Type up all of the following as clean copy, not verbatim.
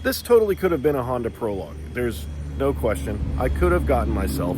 This totally could have been a Honda Prologue. There's no question. I could have gotten myself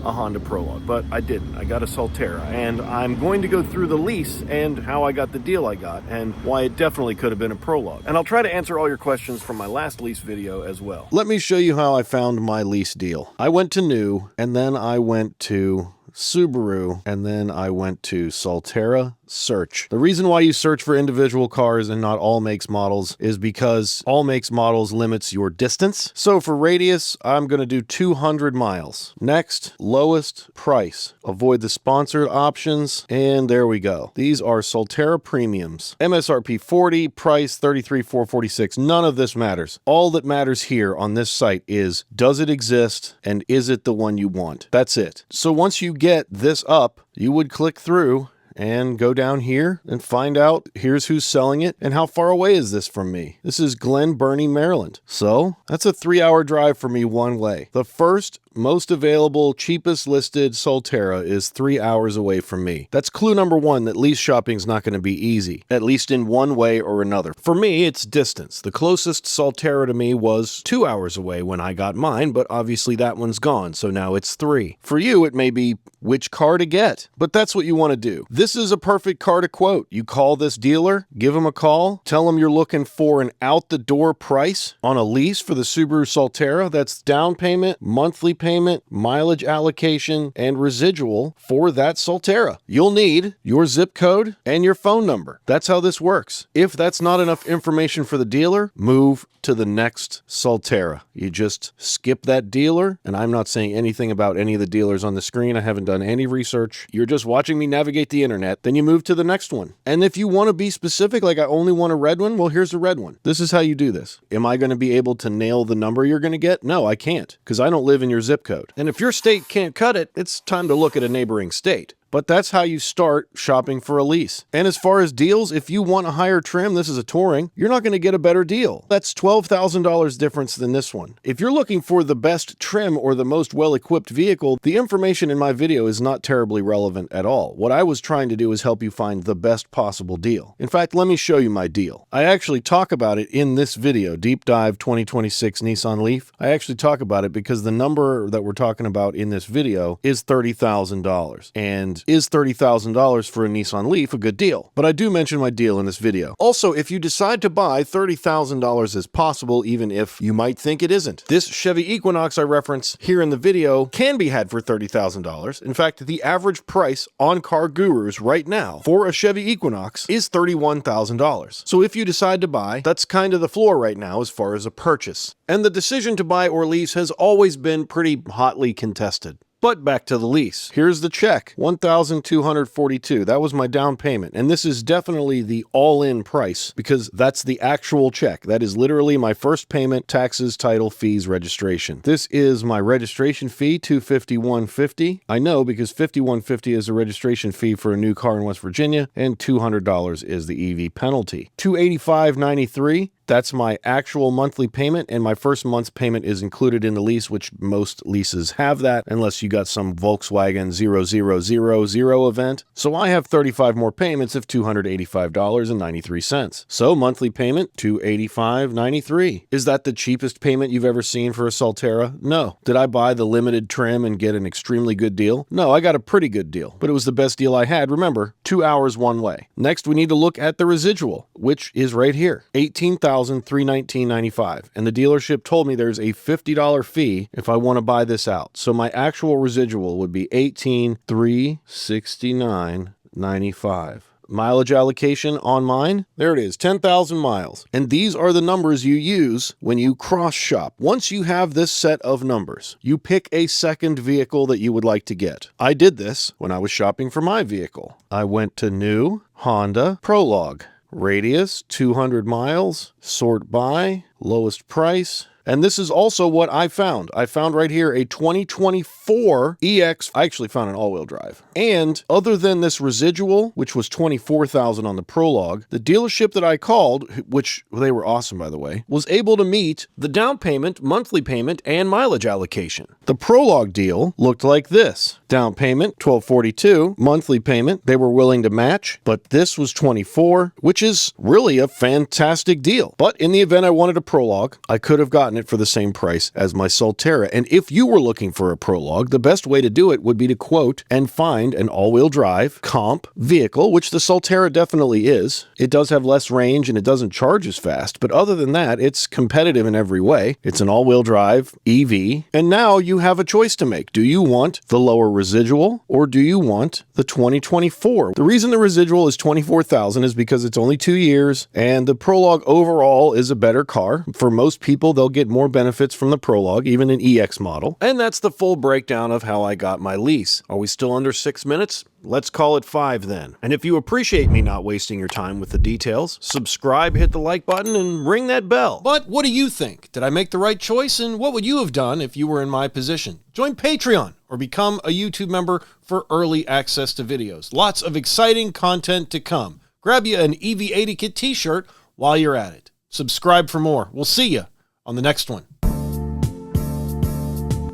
a Honda Prologue, but I didn't. I got a Solterra, and I'm going to go through the lease and how I got the deal I got, and why it definitely could have been a Prologue. And I'll try to answer all your questions from my last lease video as well. Let me show you how I found my lease deal. I went to New, and then I went to Subaru, and then I went to Solterra search. The reason why you search for individual cars and not all makes models is because all makes models limits your distance. So for radius, I'm going to do 200 miles. Next, lowest price. Avoid the sponsored options, and there we go. These are Solterra premiums. MSRP 40, price 33,446. None of this matters. All that matters here on this site is, does it exist and is it the one you want? That's it. So once you get this up, you would click through and go down here and find out here's who's selling it and how far away is this from me. This is Glen Burnie, Maryland. So that's a 3-hour drive for me one way. The first most available, cheapest listed Solterra is 3 hours away from me. That's clue number one, that lease shopping is not going to be easy, at least in one way or another. For me, it's distance. The closest Solterra to me was 2 hours away when I got mine, but obviously that one's gone, so now it's 3. For you, it may be which car to get, but that's what you want to do. This is a perfect car to quote. You call this dealer, give him a call, tell him you're looking for an out-the-door price on a lease for the Subaru Solterra. That's down payment, monthly payment, mileage allocation, and residual for that Solterra. You'll need your zip code and your phone number. That's how this works. If that's not enough information for the dealer, move to the next Solterra. You just skip that dealer, and I'm not saying anything about any of the dealers on the screen. I haven't done any research. You're just watching me navigate the internet. Then you move to the next one. And if you want to be specific, like I only want a red one, well, here's a red one. This is how you do this. Am I going to be able to nail the number you're going to get? No, I can't, because I don't live in your zip code. And if your state can't cut it, it's time to look at a neighboring state. But that's how you start shopping for a lease. And as far as deals, if you want a higher trim, this is a touring, you're not going to get a better deal. That's $12,000 difference than this one. If you're looking for the best trim or the most well-equipped vehicle, the information in my video is not terribly relevant at all. What I was trying to do is help you find the best possible deal. In fact, let me show you my deal. I actually talk about it in this video, Deep Dive 2026 Nissan Leaf. I actually talk about it because the number that we're talking about in this video is $30,000. And is $30,000 for a Nissan Leaf a good deal? But I do mention my deal in this video. Also, if you decide to buy, $30,000 is possible, even if you might think it isn't. This Chevy Equinox I reference here in the video can be had for $30,000. In fact, the average price on Car Gurus right now for a Chevy Equinox is $31,000. So if you decide to buy, that's kind of the floor right now as far as a purchase. And the decision to buy or lease has always been pretty hotly contested. But back to the lease. Here's the check, $1,242. That was my down payment. And this is definitely the all-in price because that's the actual check. That is literally my first payment, taxes, title, fees, registration. This is my registration fee, $251.50. I know because $51.50 is a registration fee for a new car in West Virginia, and $200 is the EV penalty. $285.93. That's my actual monthly payment, and my first month's payment is included in the lease, which most leases have that, unless you got some Volkswagen 0000 event. So I have 35 more payments of $285.93. So monthly payment, $285.93. Is that the cheapest payment you've ever seen for a Solterra? No. Did I buy the limited trim and get an extremely good deal? No, I got a pretty good deal, but it was the best deal I had. Remember, 2 hours one way. Next, we need to look at the residual, which is right here, $18,319.95, and the dealership told me there's a $50 fee if I want to buy this out. So my actual residual would be $18,369.95. Mileage allocation on mine, there it is, 10,000 miles. And these are the numbers you use when you cross shop. Once you have this set of numbers, you pick a second vehicle that you would like to get. I did this when I was shopping for my vehicle. I went to New, Honda, Prologue. Radius, 200 miles, sort by, lowest price. And this is also what I found. I found right here a 2024 EX. I actually found an all-wheel drive. And other than this residual, which was $24,000 on the Prologue, the dealership that I called, which they were awesome by the way, was able to meet the down payment, monthly payment, and mileage allocation. The Prologue deal looked like this. Down payment, $1,242. Monthly payment, they were willing to match, but this was $24,000, which is really a fantastic deal. But in the event I wanted a Prologue, I could have gotten it for the same price as my Solterra. And if you were looking for a Prologue, the best way to do it would be to quote and find an all-wheel drive comp vehicle, which the Solterra definitely is. It does have less range and it doesn't charge as fast, but other than that, it's competitive in every way. It's an all-wheel drive EV, and now you have a choice to make. Do you want the lower residual or do you want the 2024? The reason the residual is $24,000 is because it's only 2 years, and the Prologue overall is a better car. For most people, they'll get more benefits from the Prologue, even an EX model. And that's the full breakdown of how I got my lease. Are we still under 6 minutes? Let's call it 5 then. And if you appreciate me not wasting your time with the details, subscribe, hit the like button, and ring that bell. But what do you think? Did I make the right choice? And what would you have done if you were in my position? Join Patreon or become a YouTube member for early access to videos. Lots of exciting content to come. Grab you an EV80 Kit t-shirt while you're at it. Subscribe for more. We'll see you on the next one.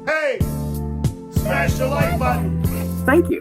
Hey! Smash the like button! Thank you.